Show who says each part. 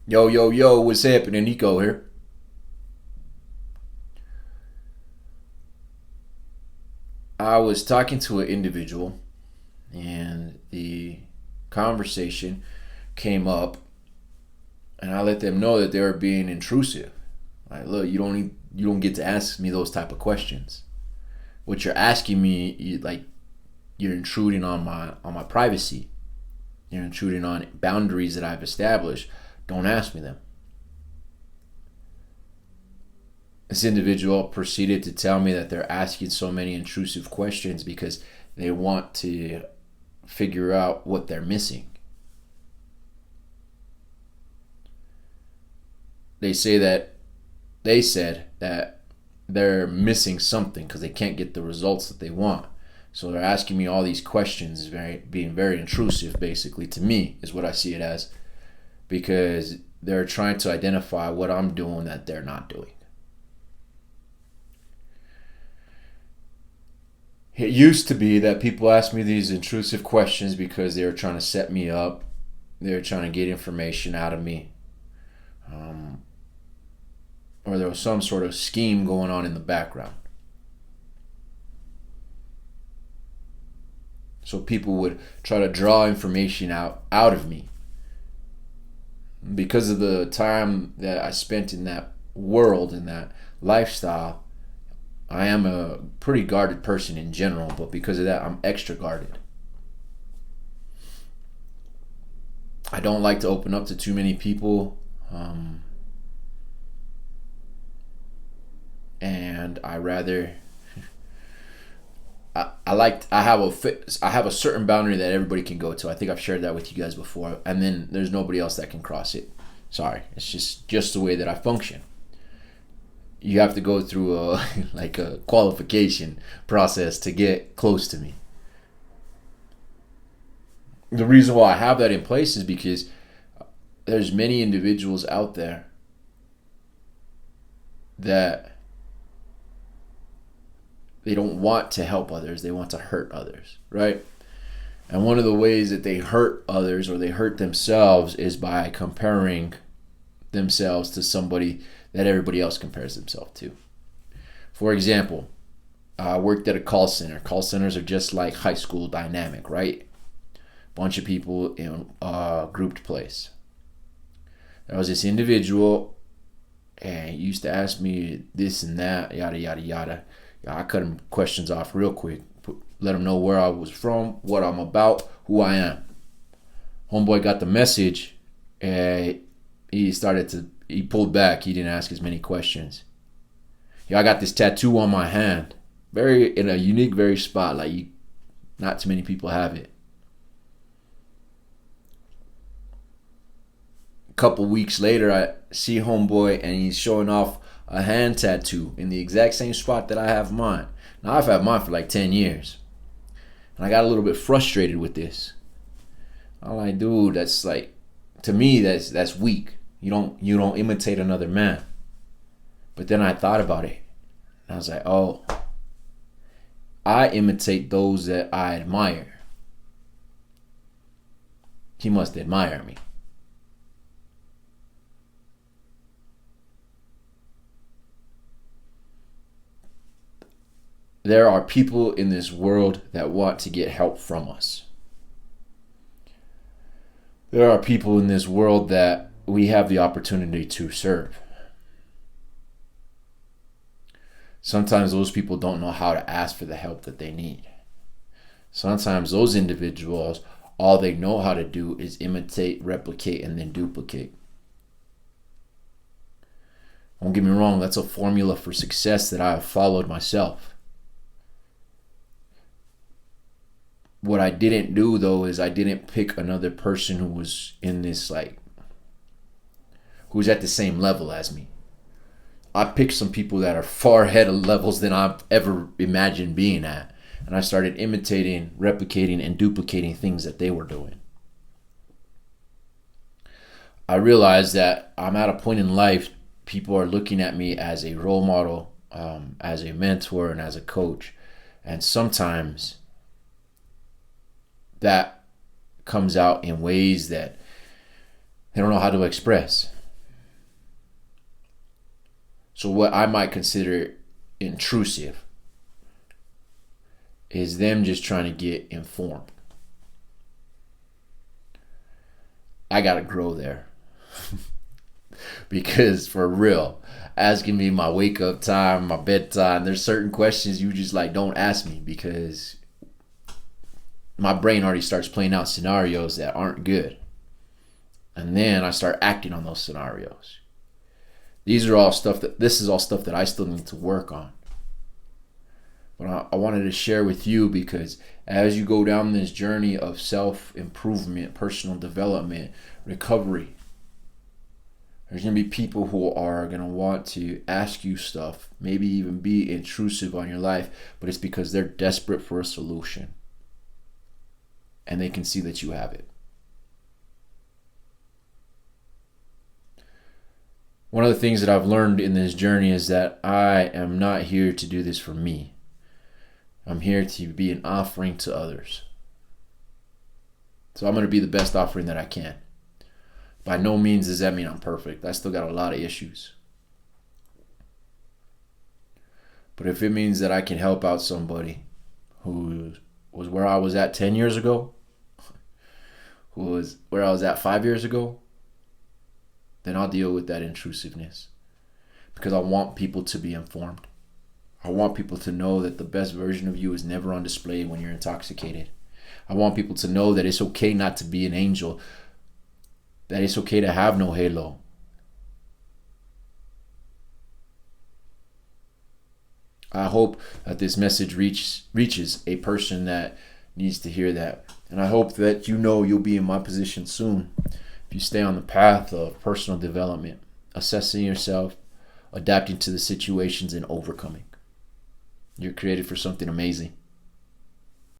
Speaker 1: Yo, yo, yo, what's happening? Nico here. I was talking to an individual, and the conversation came up, and I let them know that they were being intrusive. Like, look, you don't get to ask me those type of questions. What you're asking me, you're intruding on my privacy. You're intruding on boundaries that I've established. Don't ask me them. This individual proceeded to tell me that they're asking so many intrusive questions because they want to figure out what they're missing. They say that they said that they're missing something because they can't get the results that they want. So they're asking me all these questions, being very intrusive, basically, to me, is what I see it as, because they're trying to identify what I'm doing that they're not doing. It used to be that people asked me these intrusive questions because they were trying to set me up. They were trying to get information out of me. Um, or there was some sort of scheme going on in the background. So people would try to draw information out of me. Because of the time that I spent in that world, in that lifestyle, I am a pretty guarded person in general, but because of that, I'm extra guarded. I don't like to open up to too many people, and I rather I have a certain boundary that everybody can go to. I think I've shared that with you guys before, and then there's nobody else that can cross it. Sorry, it's just the way that I function. You have to go through a like a qualification process to get close to me. The reason why I have that in place is because there's many individuals out there that they don't want to help others, they want to hurt others, right? And one of the ways that they hurt others or they hurt themselves is by comparing themselves to somebody that everybody else compares themselves to. For example, I worked at a call center. Call centers are just like high school dynamic, right? Bunch of people in a grouped place. There was this individual, and he used to ask me this and that, yada yada yada. I cut him questions off real quick. Let him know where I was from, what I'm about, who I am. Homeboy got the message, and he pulled back. He didn't ask as many questions. Yeah, I got this tattoo on my hand, very in a unique, very spot. Not too many people have it. A couple weeks later, I see homeboy, and he's showing off a hand tattoo in the exact same spot that I have mine. Now I've had mine for like 10 years. And I got a little bit frustrated with this. I'm like, dude, that's like, to me, that's weak. You don't imitate another man. But then I thought about it. And I was like, oh, I imitate those that I admire. He must admire me. There are people in this world that want to get help from us. There are people in this world that we have the opportunity to serve. Sometimes those people don't know how to ask for the help that they need. Sometimes those individuals, all they know how to do is imitate, replicate, and then duplicate. Don't get me wrong, that's a formula for success that I have followed myself. What I didn't do though is I didn't pick another person who was in this who's at the same level as me. I picked some people that are far ahead of levels than I've ever imagined being at. And I started imitating, replicating, and duplicating things that they were doing. I realized that I'm at a point in life, people are looking at me as a role model, as a mentor, and as a coach. And sometimes that comes out in ways that they don't know how to express. So what I might consider intrusive is them just trying to get informed. I gotta grow there. Because for real, asking me my wake up time, my bedtime, there's certain questions you just like don't ask me, because my brain already starts playing out scenarios that aren't good. And then I start acting on those scenarios. This is all stuff that I still need to work on. But I wanted to share with you, because as you go down this journey of self-improvement, personal development, recovery, there's going to be people who are going to want to ask you stuff, maybe even be intrusive on your life, but it's because they're desperate for a solution. And they can see that you have it. One of the things that I've learned in this journey is that I am not here to do this for me. I'm here to be an offering to others. So I'm going to be the best offering that I can. By no means does that mean I'm perfect. I still got a lot of issues. But if it means that I can help out somebody who was where I was at 10 years ago, who was where I was at 5 years ago, then I'll deal with that intrusiveness. Because I want people to be informed. I want people to know that the best version of you is never on display when you're intoxicated. I want people to know that it's okay not to be an angel, that it's okay to have no halo. I hope that this message reaches a person that needs to hear that. And I hope that you'll be in my position soon. If you stay on the path of personal development, assessing yourself, adapting to the situations, and overcoming. You're created for something amazing.